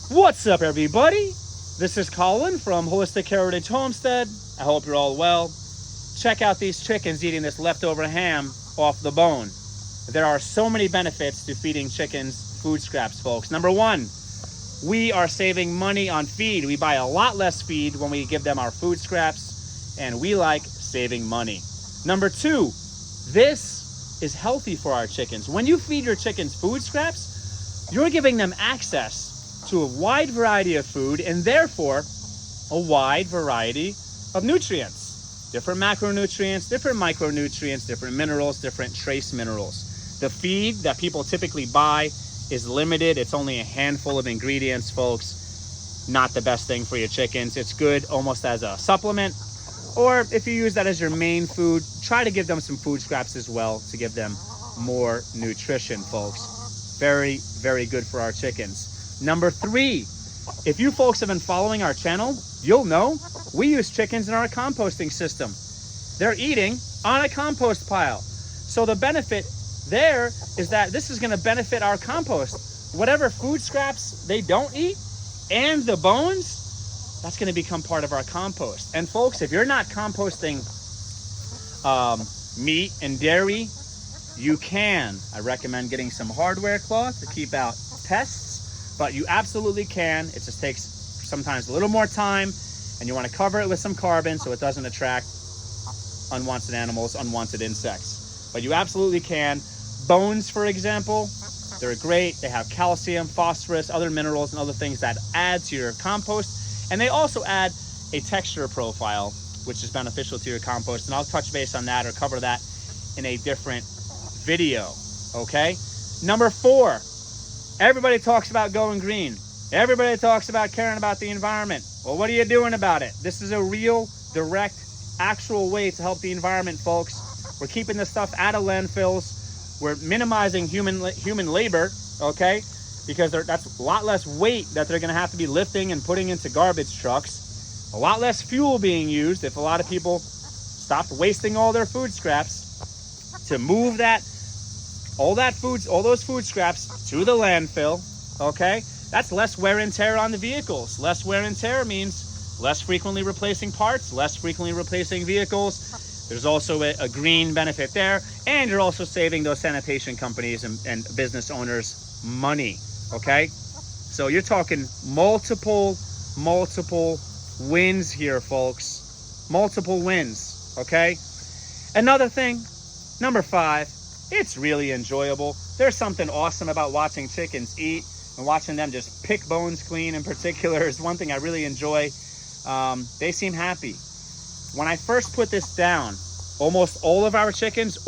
What's up, everybody? This is Colin from Holistic Heritage Homestead. I hope you're all well. Check out these chickens eating this leftover ham off the bone. There are so many benefits to feeding chickens food scraps, folks. Number one, we are saving money on feed. We buy a lot less feed when we give them our food scraps, and we like saving money. Number two, this is healthy for our chickens. When you feed your chickens food scraps, you're giving them access to a wide variety of food and therefore a wide variety of nutrients. Different macronutrients, different micronutrients, different minerals, different trace minerals. The feed that people typically buy is limited. It's only a handful of ingredients, folks. Not the best thing for your chickens. It's good almost as a supplement, or if you use that as your main food, try to give them some food scraps as well to give them more nutrition, folks. Very, very good for our chickens. Number three, if you folks have been following our channel, you'll know we use chickens in our composting system. They're eating on a compost pile. So the benefit there is that this is going to benefit our compost. Whatever food scraps they don't eat and the bones, that's going to become part of our compost. And folks, if you're not composting meat and dairy, you can. I recommend getting some hardware cloth to keep out pests. But you absolutely can. It just takes sometimes a little more time, and you want to cover it with some carbon so it doesn't attract unwanted animals, unwanted insects. But you absolutely can. Bones, for example, they're great. They have calcium, phosphorus, other minerals, and other things that add to your compost. And they also add a texture profile, which is beneficial to your compost. And I'll touch base on that or cover that in a different video, okay? Number four. Everybody talks about going green. Everybody talks about caring about the environment. Well, what are you doing about it? This is a real, direct, actual way to help the environment, folks. We're keeping this stuff out of landfills. We're minimizing human labor, okay? Because that's a lot less weight that they're going to have to be lifting and putting into garbage trucks. A lot less fuel being used if a lot of people stopped wasting all their food scraps to move all those food scraps to the landfill, okay? That's less wear and tear on the vehicles. Less wear and tear means less frequently replacing parts, less frequently replacing vehicles. There's also a green benefit there, and you're also saving those sanitation companies and business owners money, okay? So you're talking multiple wins here, folks. Multiple wins, okay? Another thing, number five, it's really enjoyable. There's something awesome about watching chickens eat and watching them just pick bones clean in particular is one thing I really enjoy. They seem happy. When I first put this down, almost all of our chickens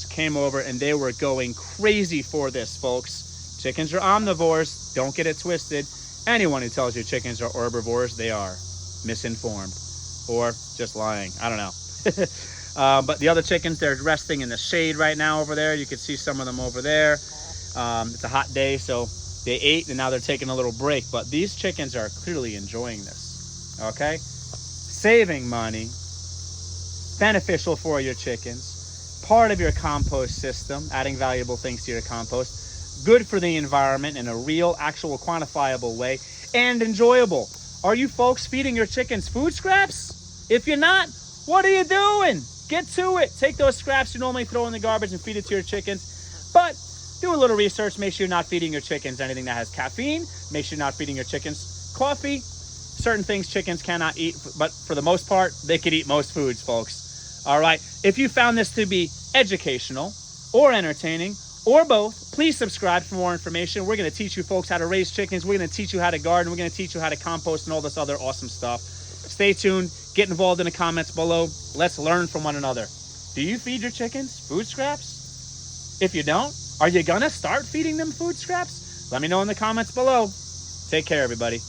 came over and they were going crazy for this, folks. Chickens are omnivores. Don't get it twisted. Anyone who tells you chickens are herbivores, they are misinformed or just lying. I don't know. But the other chickens, they're resting in the shade right now over there. You can see some of them over there. It's a hot day, so they ate and now they're taking a little break. But these chickens are clearly enjoying this, okay? Saving money, beneficial for your chickens, part of your compost system, adding valuable things to your compost, good for the environment in a real, actual, quantifiable way, and enjoyable. Are you folks feeding your chickens food scraps? If you're not, what are you doing? Get to it. Take those scraps you normally throw in the garbage and feed it to your chickens. But do a little research. Make sure you're not feeding your chickens anything that has caffeine. Make sure you're not feeding your chickens coffee. Certain things chickens cannot eat, but for the most part, they could eat most foods, folks. All right. If you found this to be educational or entertaining or both, please subscribe for more information. We're going to teach you folks how to raise chickens. We're going to teach you how to garden. We're going to teach you how to compost and all this other awesome stuff. Stay tuned. Get involved in the comments below. Let's learn from one another. Do you feed your chickens food scraps? If you don't, are you gonna start feeding them food scraps? Let me know in the comments below. Take care, everybody.